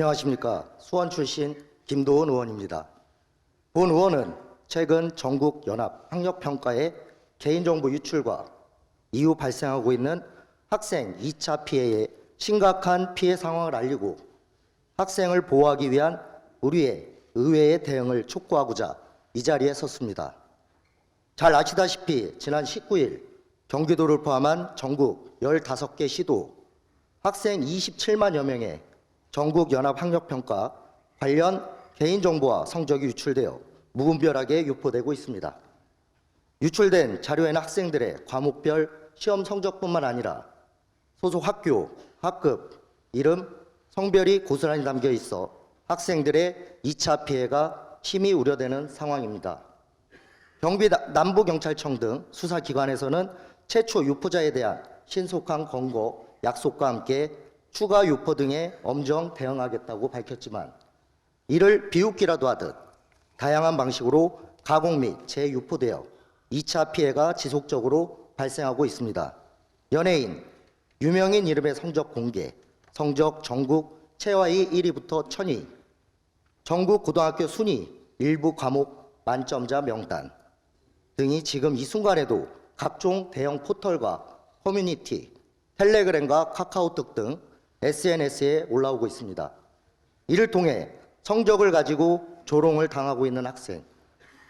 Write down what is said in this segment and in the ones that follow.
안녕하십니까. 수원 출신 김도훈 의원입니다. 본 의원은 최근 전국 연합 학력평가의 개인정보 유출과 이후 발생하고 있는 학생 2차 피해의 심각한 피해 상황을 알리고 학생을 보호하기 위한 우리의 의회의 대응을 촉구하고자 이 자리에 섰습니다. 잘 아시다시피 지난 19일 경기도를 포함한 전국 15개 시도 학생 27만여 명의 전국 연합학력평가 관련 개인정보와 성적이 유출되어 무분별하게 유포되고 있습니다. 유출된 자료에는 학생들의 과목별 시험 성적뿐만 아니라 소속 학교, 학급, 이름, 성별이 고스란히 담겨 있어 학생들의 2차 피해가 심히 우려되는 상황입니다. 경기 남부경찰청 등 수사기관에서는 최초 유포자에 대한 신속한 검거, 약속과 함께 추가 유포 등에 엄정 대응하겠다고 밝혔지만 이를 비웃기라도 하듯 다양한 방식으로 가공 및 재유포되어 2차 피해가 지속적으로 발생하고 있습니다. 연예인, 유명인 이름의 성적 공개, 성적 전국 최하위 1위부터 1000위, 전국 고등학교 순위, 일부 과목 만점자 명단 등이 지금 이 순간에도 각종 대형 포털과 커뮤니티, 텔레그램과 카카오톡 등 SNS에 올라오고 있습니다. 이를 통해 성적을 가지고 조롱을 당하고 있는 학생,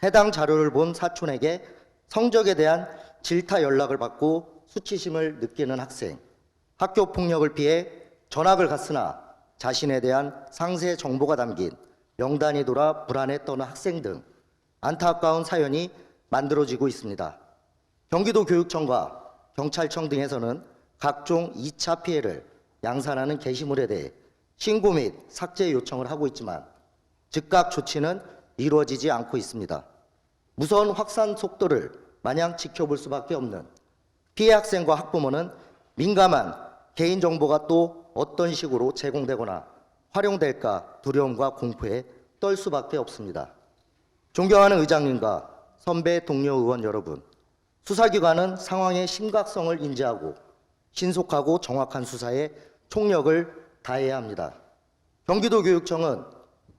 해당 자료를 본 사촌에게 성적에 대한 질타 연락을 받고 수치심을 느끼는 학생, 학교 폭력을 피해 전학을 갔으나 자신에 대한 상세 정보가 담긴 명단이 돌아 불안에 떠는 학생 등 안타까운 사연이 만들어지고 있습니다. 경기도 교육청과 경찰청 등에서는 각종 2차 피해를 양산하는 게시물에 대해 신고 및 삭제 요청을 하고 있지만 즉각 조치는 이루어지지 않고 있습니다. 무서운 확산 속도를 마냥 지켜볼 수밖에 없는 피해 학생과 학부모는 민감한 개인정보가 또 어떤 식으로 제공되거나 활용될까 두려움과 공포에 떨 수밖에 없습니다. 존경하는 의장님과 선배 동료 의원 여러분, 수사기관은 상황의 심각성을 인지하고 신속하고 정확한 수사에 총력을 다해야 합니다. 경기도 교육청은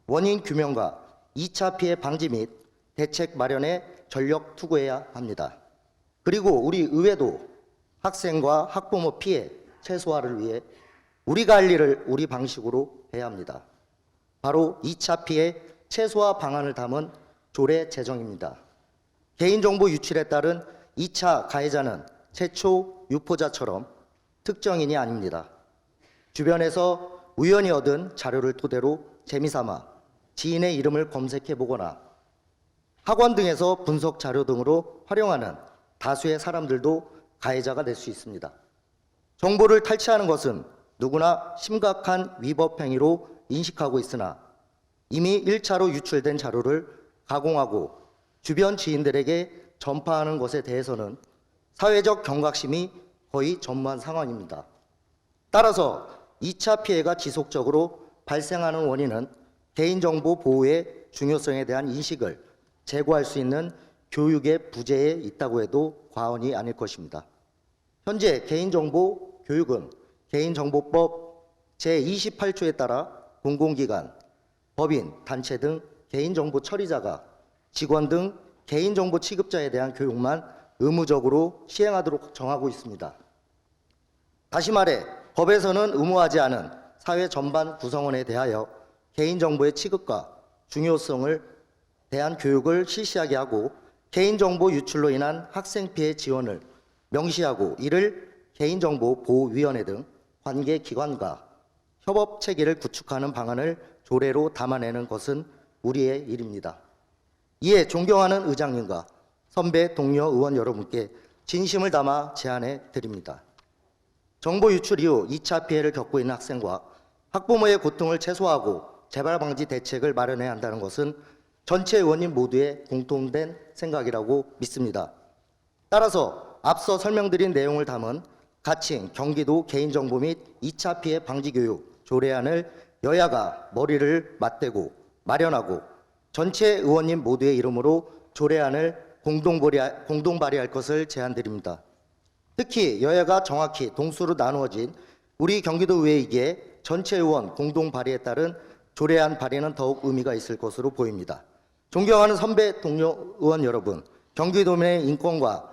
원인 규명과 2차 피해 방지 및 대책 마련에 전력 투구해야 합니다. 그리고 우리 의회도 학생과 학부모 피해 최소화를 위해 우리가 할 일을 우리 방식으로 해야 합니다. 바로 2차 피해 최소화 방안을 담은 조례 제정입니다. 개인정보 유출에 따른 2차 가해자는 최초 유포자처럼 특정인이 아닙니다. 주변에서 우연히 얻은 자료를 토대로 재미삼아 지인의 이름을 검색해 보거나 학원 등에서 분석 자료 등으로 활용하는 다수의 사람들도 가해자가 될 수 있습니다. 정보를 탈취하는 것은 누구나 심각한 위법 행위로 인식하고 있으나 이미 1차로 유출된 자료를 가공하고 주변 지인들에게 전파하는 것에 대해서는 사회적 경각심이 거의 전무한 상황입니다. 따라서 2차 피해가 지속적으로 발생하는 원인은 개인정보 보호의 중요성에 대한 인식을 제고할 수 있는 교육의 부재에 있다고 해도 과언이 아닐 것입니다. 현재 개인정보 교육은 개인정보법 제28조에 따라 공공기관, 법인, 단체 등 개인정보 처리자가 직원 등 개인정보 취급자에 대한 교육만 의무적으로 시행하도록 정하고 있습니다. 다시 말해 법에서는 의무하지 않은 사회 전반 구성원에 대하여 개인정보의 취급과 중요성을 대한 교육을 실시하게 하고 개인정보 유출로 인한 학생 피해 지원을 명시하고 이를 개인정보보호위원회 등 관계기관과 협업 체계를 구축하는 방안을 조례로 담아내는 것은 우리의 일입니다. 이에 존경하는 의장님과 선배 동료 의원 여러분께 진심을 담아 제안해 드립니다. 정보 유출 이후 2차 피해를 겪고 있는 학생과 학부모의 고통을 최소화하고 재발 방지 대책을 마련해야 한다는 것은 전체 의원님 모두의 공통된 생각이라고 믿습니다. 따라서 앞서 설명드린 내용을 담은 가칭 경기도 개인정보 및 2차 피해 방지 교육 조례안을 여야가 머리를 맞대고 마련하고 전체 의원님 모두의 이름으로 조례안을 공동 발의할 것을 제안드립니다. 특히 여야가 정확히 동수로 나누어진 우리 경기도 의회이기에 전체 의원 공동 발의에 따른 조례안 발의는 더욱 의미가 있을 것으로 보입니다. 존경하는 선배 동료 의원 여러분, 경기도민의 인권과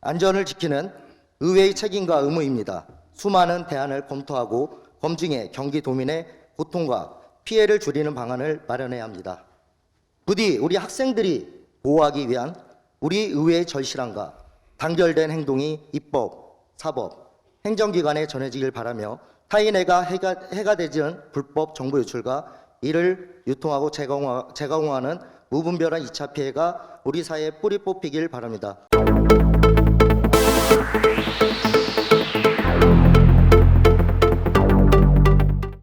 안전을 지키는 의회의 책임과 의무입니다. 수많은 대안을 검토하고 검증해 경기도민의 고통과 피해를 줄이는 방안을 마련해야 합니다. 부디 우리 학생들이 보호하기 위한 우리 의회의 절실함과 단결된 행동이 입법, 사법, 행정기관에 전해지길 바라며 타인에게 해가 되지는 불법 정보 유출과 이를 유통하고 제공하는 무분별한 2차 피해가 우리 사회에 뿌리 뽑히길 바랍니다.